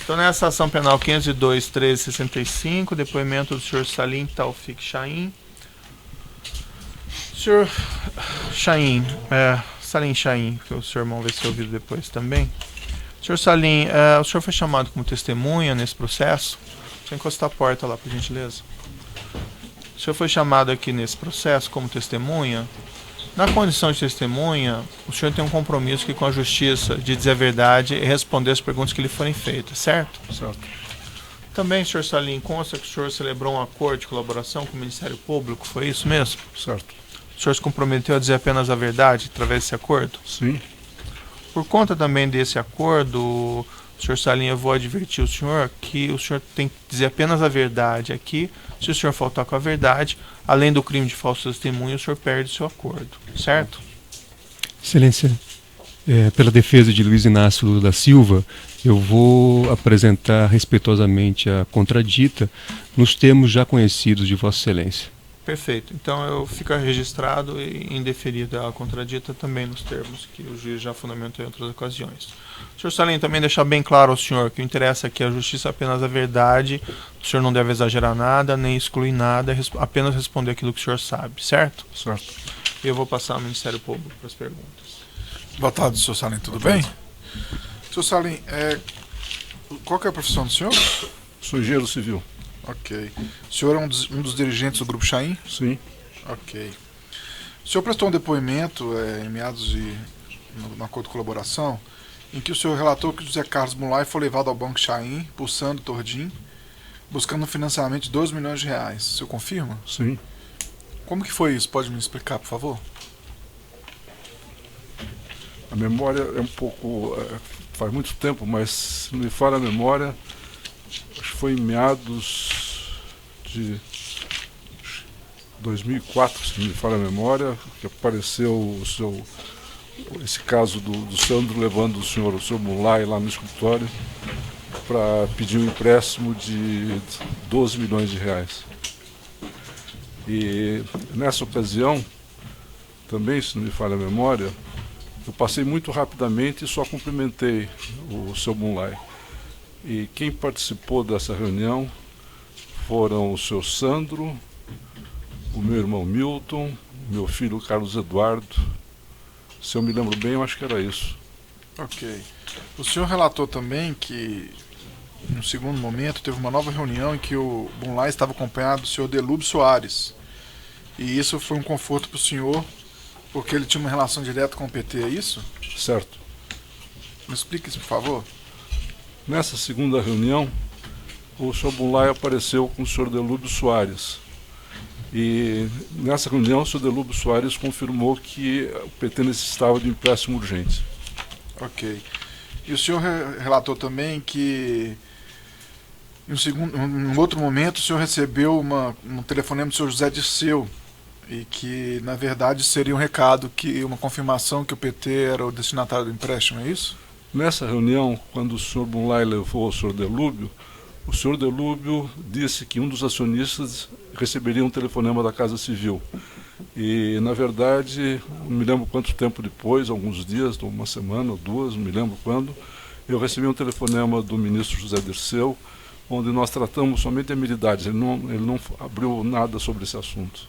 Então, nessa ação penal 502.1365, depoimento do senhor Salim Taufik Chahin. Senhor Chahin, Salim Chahin, que o senhor irmão vai ser ouvido depois também. Senhor Salim, o senhor foi chamado como testemunha nesse processo? Deixa eu encostar a porta lá, por gentileza. O senhor foi chamado aqui nesse processo como testemunha. Na condição de testemunha, o senhor tem um compromisso aqui com a justiça de dizer a verdade e responder as perguntas que lhe forem feitas, certo? Certo. Também, senhor Salim, consta que o senhor celebrou um acordo de colaboração com o Ministério Público, foi isso mesmo? Certo. O senhor se comprometeu a dizer apenas a verdade através desse acordo? Sim. Por conta também desse acordo, senhor Salim, eu vou advertir o senhor que o senhor tem que dizer apenas a verdade aqui. Se o senhor faltar com a verdade, além do crime de falso testemunho, o senhor perde o seu acordo, certo? Excelência, pela defesa de Luiz Inácio Lula da Silva, eu vou apresentar respeitosamente a contradita nos termos já conhecidos de Vossa Excelência. Perfeito. Então eu fico registrado e indeferido a contradita também nos termos que o juiz já fundamentou em outras ocasiões. Senhor Salim, também deixar bem claro ao senhor que o interessa aqui é a justiça apenas a verdade, o senhor não deve exagerar nada, nem excluir nada, apenas responder aquilo que o senhor sabe, certo? Certo. E eu vou passar ao Ministério Público para as perguntas. Boa tarde, senhor Salim, tudo bem? Senhor Salim, qual que é a profissão do senhor? Sou engenheiro civil. Ok. O senhor é um dos dirigentes do Grupo Chahin? Sim. Ok. O senhor prestou um depoimento em meados no acordo de colaboração, em que o senhor relatou que o José Carlos Mulay foi levado ao Banco Chahin, por Sandro Tordim, buscando um financiamento de 2 milhões de reais. O senhor confirma? Sim. Como que foi isso? Pode me explicar, por favor? A memória é um pouco... faz muito tempo, mas se não me falha a memória, acho que foi em meados de 2004, se não me falha a memória, que apareceu esse caso do Sandro levando o senhor Mulay lá no escritório para pedir um empréstimo de 12 milhões de reais. E nessa ocasião, também, se não me falha a memória, eu passei muito rapidamente e só cumprimentei o seu Mulay. E quem participou dessa reunião foram o seu Sandro, o meu irmão Milton, meu filho Carlos Eduardo. Se eu me lembro bem, eu acho que era isso. Ok. O senhor relatou também que, no segundo momento, teve uma nova reunião em que o Mulay estava acompanhado do senhor Delúbio Soares. E isso foi um conforto para o senhor, porque ele tinha uma relação direta com o PT, é isso? Certo. Me explique isso, por favor. Nessa segunda reunião, o senhor Mulay apareceu com o senhor Delúbio Soares. E nessa reunião, o senhor Delúbio Soares confirmou que o PT necessitava de um empréstimo urgente. Ok. E o senhor relatou também que, em outro momento, o senhor recebeu um telefonema do senhor José Dirceu, e que, na verdade, seria um recado, uma confirmação que o PT era o destinatário do empréstimo, é isso? Nessa reunião, quando o senhor Mulay levou o senhor Delúbio disse que um dos acionistas receberia um telefonema da Casa Civil. E, na verdade, não me lembro quanto tempo depois, alguns dias, uma semana ou duas, não me lembro quando, eu recebi um telefonema do ministro José Dirceu, onde nós tratamos somente de amenidades, ele não abriu nada sobre esse assunto.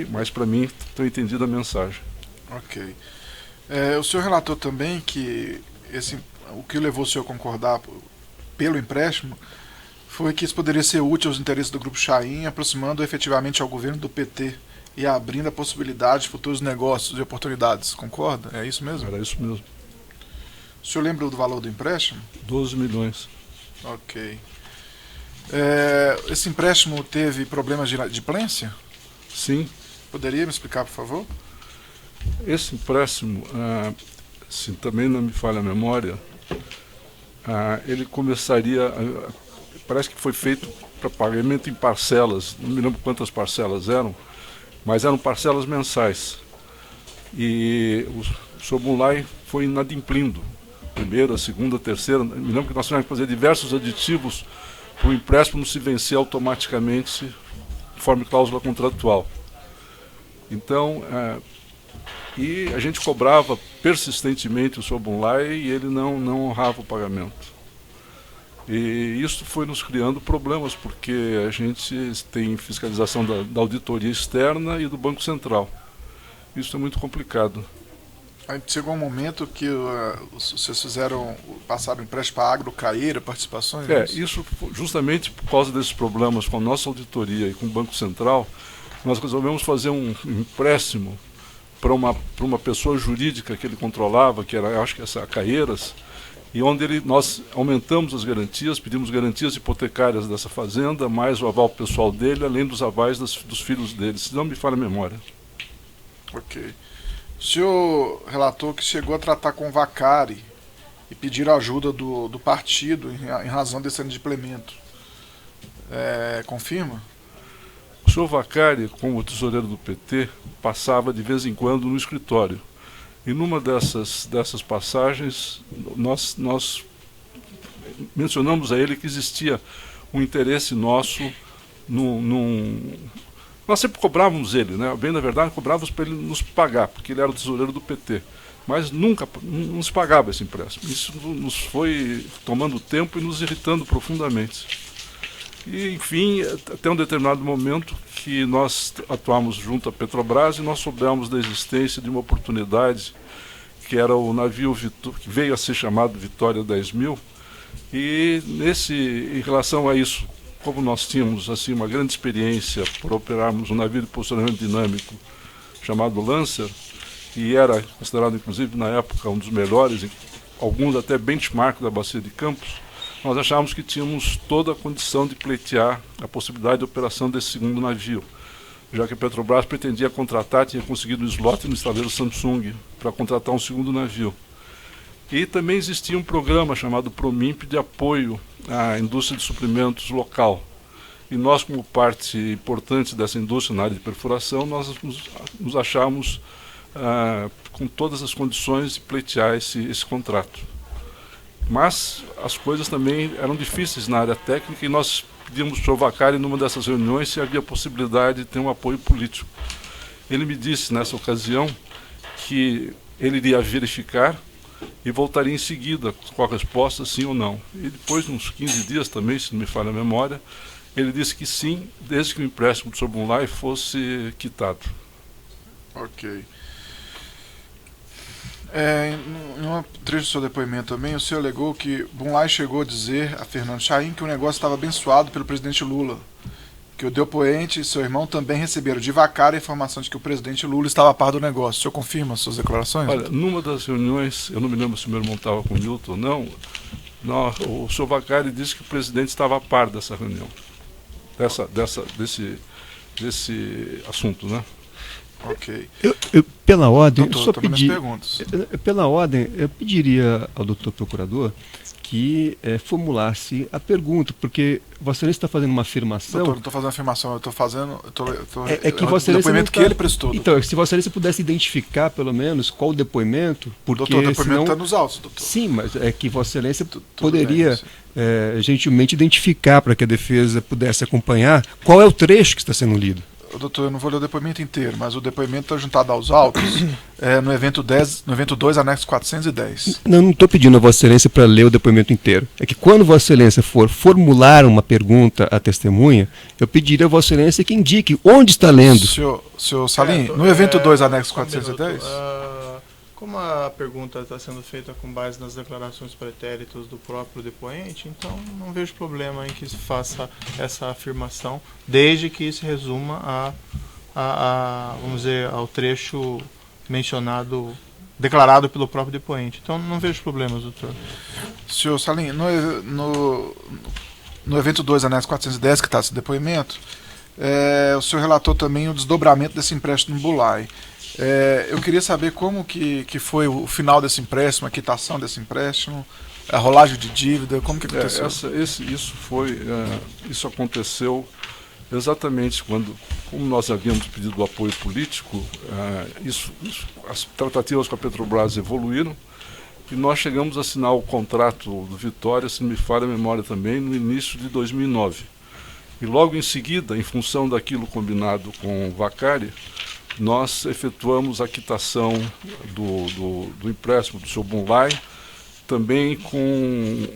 Mas, para mim, estou entendido a mensagem. Ok. O senhor relatou também que o que levou o senhor a concordar pelo empréstimo foi que isso poderia ser útil aos interesses do Grupo Chahin, aproximando efetivamente ao governo do PT e abrindo a possibilidade de futuros negócios e oportunidades. Concorda? É isso mesmo? Era isso mesmo. O senhor lembra do valor do empréstimo? 12 milhões. Ok. Esse empréstimo teve problemas de inadimplência? Sim. Poderia me explicar, por favor? Esse empréstimo, se também não me falha a memória, ele começaria, parece que foi feito para pagamento em parcelas, não me lembro quantas parcelas eram, mas eram parcelas mensais. E o senhor Mulay foi inadimplindo, primeira, segunda, terceira, me lembro que nós tivemos que fazer diversos aditivos para o empréstimo se vencer automaticamente, conforme cláusula contratual. Então, e a gente cobrava persistentemente o senhor Mulay e ele não honrava o pagamento. E isso foi nos criando problemas, porque a gente tem fiscalização da auditoria externa e do Banco Central. Isso é muito complicado. Aí chegou um momento que vocês passaram empréstimo para a Agrocaeira, participações? Isso justamente por causa desses problemas com a nossa auditoria e com o Banco Central, nós resolvemos fazer um empréstimo para uma pessoa jurídica que ele controlava, que era, acho que essa Caeiras, e onde nós aumentamos as garantias, pedimos garantias hipotecárias dessa fazenda, mais o aval pessoal dele, além dos avais dos filhos dele, se não me falha a memória. Ok. O senhor relatou que chegou a tratar com o Vacari e pedir ajuda do partido em razão desse inadimplemento. Confirma? O senhor Vacari, como tesoureiro do PT, passava de vez em quando no escritório. E numa dessas passagens, nós mencionamos a ele que existia um interesse nosso Nós sempre cobrávamos ele, né? Bem na verdade, cobrávamos para ele nos pagar, porque ele era o tesoureiro do PT. Mas nunca não se pagava esse empréstimo. Isso nos foi tomando tempo e nos irritando profundamente. E, enfim, até um determinado momento que nós atuamos junto à Petrobras e nós soubemos da existência de uma oportunidade que era o navio que veio a ser chamado Vitória 10.000. E em relação a isso, como nós tínhamos assim uma grande experiência por operarmos um navio de posicionamento dinâmico chamado Lancer, e era considerado inclusive na época um dos melhores, alguns até benchmark da Bacia de Campos, nós achávamos que tínhamos toda a condição de pleitear a possibilidade de operação desse segundo navio, já que a Petrobras pretendia contratar, tinha conseguido um slot no estaleiro Samsung para contratar um segundo navio. E também existia um programa chamado Promimp de apoio à indústria de suprimentos local. E nós, como parte importante dessa indústria na área de perfuração, nós nos achávamos com todas as condições de pleitear esse contrato. Mas as coisas também eram difíceis na área técnica e nós pedimos para o Vacari, numa dessas reuniões, se havia possibilidade de ter um apoio político. Ele me disse, nessa ocasião, que ele iria verificar e voltaria em seguida com a resposta sim ou não. E depois de uns 15 dias também, se não me falha a memória, ele disse que sim, desde que o empréstimo do Sr. Bunlai fosse quitado. Ok. Em um trecho do seu depoimento também, o senhor alegou que Bunlai chegou a dizer a Fernando Chaim que o negócio estava abençoado pelo presidente Lula, que o depoente e seu irmão também receberam de Vacari a informação de que o presidente Lula estava a par do negócio. O senhor confirma as suas declarações? Olha, numa das reuniões, eu não me lembro se o meu irmão estava com o Milton ou não, o senhor Vacari disse que o presidente estava a par dessa reunião, desse assunto, né? Ok. Pela ordem, doutor, pela ordem, eu pediria ao doutor procurador que formulasse a pergunta, porque Vossa Excelência está fazendo uma afirmação. Doutor, não estou fazendo afirmação, eu estou fazendo. Que Vossa Excelência depoimento que ele prestou. Doutor. Então, se Vossa Excelência pudesse identificar, pelo menos, qual o depoimento. Porque doutor, o depoimento está senão... nos autos, doutor. Sim, mas é que Vossa Excelência poderia gentilmente identificar para que a defesa pudesse acompanhar qual é o trecho que está sendo lido. Doutor, eu não vou ler o depoimento inteiro, mas o depoimento está juntado aos autos no evento 2, anexo 410. Não estou pedindo a Vossa Excelência para ler o depoimento inteiro. É que quando Vossa Excelência for formular uma pergunta à testemunha, eu pediria a Vossa Excelência que indique onde está lendo. Senhor Salim, no evento 2, anexo 410? Como a pergunta está sendo feita com base nas declarações pretéritas do próprio depoente, então não vejo problema em que se faça essa afirmação, desde que se resuma vamos dizer, ao trecho mencionado, declarado pelo próprio depoente. Então não vejo problemas, doutor. Senhor Salim, no evento 2, anexo 410, que está esse depoimento, o senhor relatou também o desdobramento desse empréstimo no Bunlai. Eu queria saber como que foi o final desse empréstimo, a quitação desse empréstimo, a rolagem de dívida, como que aconteceu? Isso aconteceu exatamente como nós havíamos pedido o apoio político, as tratativas com a Petrobras evoluíram e nós chegamos a assinar o contrato do Vitória, se não me falha a memória também, no início de 2009. E logo em seguida, em função daquilo combinado com o Vacari, nós efetuamos a quitação do empréstimo do Sr. Bunlai também com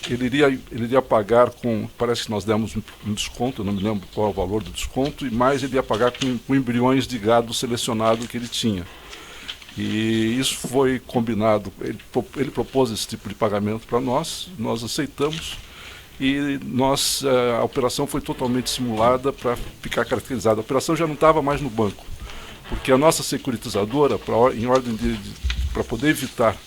ele iria pagar com, parece que nós demos um desconto, eu não me lembro qual é o valor do desconto, e mais ele ia pagar com embriões de gado selecionado que ele tinha. E isso foi combinado, ele propôs esse tipo de pagamento para nós aceitamos, e a operação foi totalmente simulada para ficar caracterizada. A operação já não estava mais no banco, porque a nossa securitizadora, para poder evitar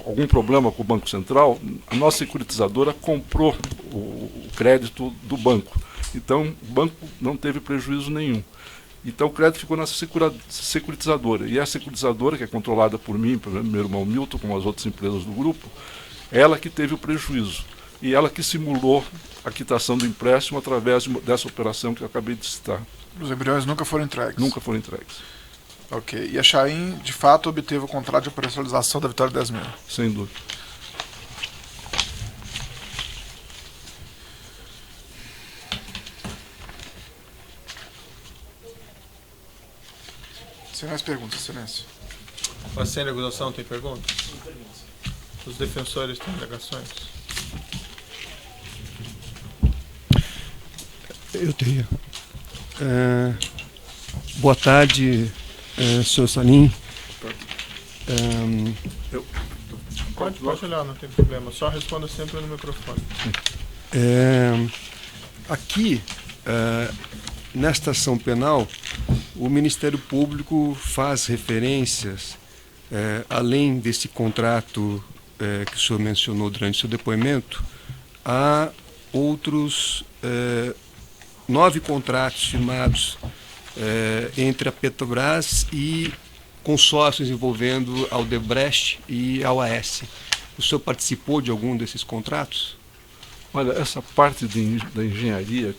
algum problema com o Banco Central, a nossa securitizadora comprou o crédito do banco. Então, o banco não teve prejuízo nenhum. Então, o crédito ficou nessa securitizadora. E a securitizadora, que é controlada por mim, pelo meu irmão Milton, como as outras empresas do grupo, ela que teve o prejuízo. E ela que simulou a quitação do empréstimo através dessa operação que eu acabei de citar. Os embriões nunca foram entregues? Nunca foram entregues. Ok. E a Chain, de fato, obteve o contrato de operacionalização da Vitória 10.000? Sem dúvida. Sem mais perguntas, Excelência. Mas sem negociação tem perguntas? Os defensores têm indagações? Eu tenho. Boa tarde, senhor Salim. Pode olhar, não tem problema. Só responda sempre no microfone. Aqui, nesta ação penal, o Ministério Público faz referências, além desse contrato que o senhor mencionou durante seu depoimento, a outros 9 contratos firmados entre a Petrobras e consórcios envolvendo a Odebrecht e a OAS. O senhor participou de algum desses contratos? Olha, essa parte da engenharia,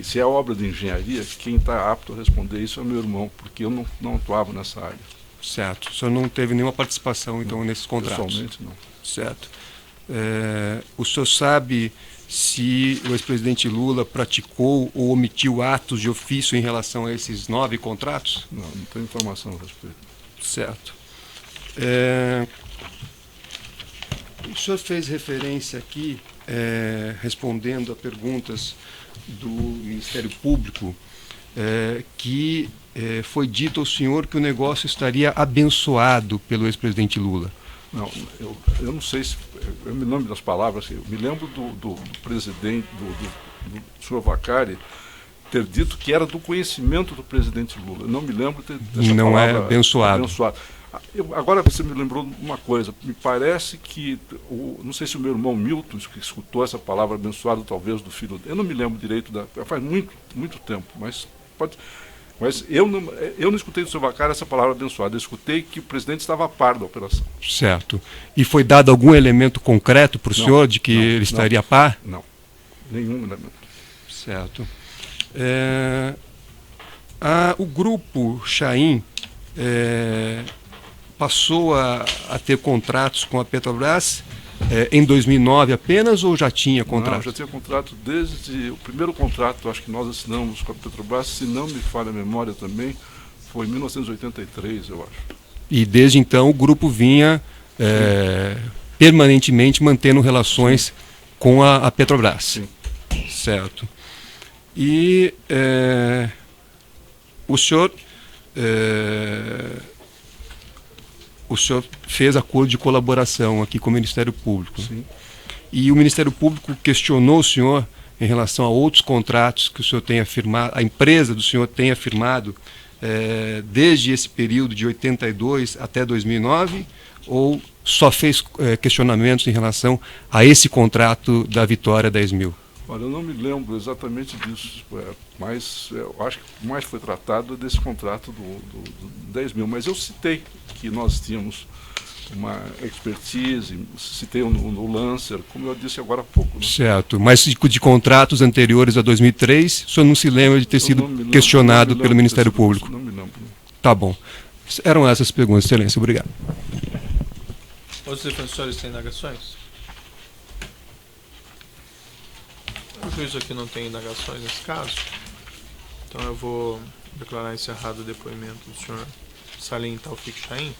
se é obra de engenharia, quem está apto a responder isso é meu irmão, porque eu não atuava nessa área. Certo. O senhor não teve nenhuma participação, então, nesses contratos? Pessoalmente, não. Certo. O senhor sabe se o ex-presidente Lula praticou ou omitiu atos de ofício em relação a esses 9 contratos? Não tenho informação a respeito. Certo. O senhor fez referência aqui, respondendo a perguntas do Ministério Público, que foi dito ao senhor que o negócio estaria abençoado pelo ex-presidente Lula. Não, eu não sei se... Eu me lembro das palavras, eu me lembro do presidente, do senhor Vacari, ter dito que era do conhecimento do presidente Lula. Eu não me lembro dessa não palavra. É abençoado. Agora você me lembrou uma coisa, me parece que, não sei se o meu irmão Milton, que escutou essa palavra abençoado, talvez do filho dele, eu não me lembro direito, faz muito tempo, mas eu não escutei do seu Vacari essa palavra abençoada, eu escutei que o presidente estava a par da operação. Certo. E foi dado algum elemento concreto para o senhor de que ele estaria a par? Não, nenhum elemento. Certo. O grupo Chain passou a ter contratos com a Petrobras em 2009 apenas, ou já tinha contrato? Não, já tinha contrato desde o primeiro contrato, acho que nós assinamos com a Petrobras, se não me falha a memória também, foi em 1983, eu acho. E desde então o grupo vinha permanentemente mantendo relações com a Petrobras? Sim. Certo. E o senhor fez acordo de colaboração aqui com o Ministério Público. Sim. E o Ministério Público questionou o senhor em relação a outros contratos que o senhor tenha firmado, a empresa do senhor tenha firmado desde esse período de 82 até 2009, ou só fez questionamentos em relação a esse contrato da Vitória 10.000? Olha, eu não me lembro exatamente disso, mas eu acho que o mais foi tratado é desse contrato do 10.000, mas eu citei que nós tínhamos uma expertise, citei no Lancer, como eu disse agora há pouco. Né? Certo, mas de contratos anteriores a 2003, o senhor não se lembra de ter sido questionado pelo Ministério Público? Não me lembro. Tá bom. Eram essas perguntas, Excelência. Obrigado. Os defensores têm indagações? O juiz aqui não tem indagações nesse caso, então eu vou declarar encerrado o depoimento do senhor Salim Taufik Chain.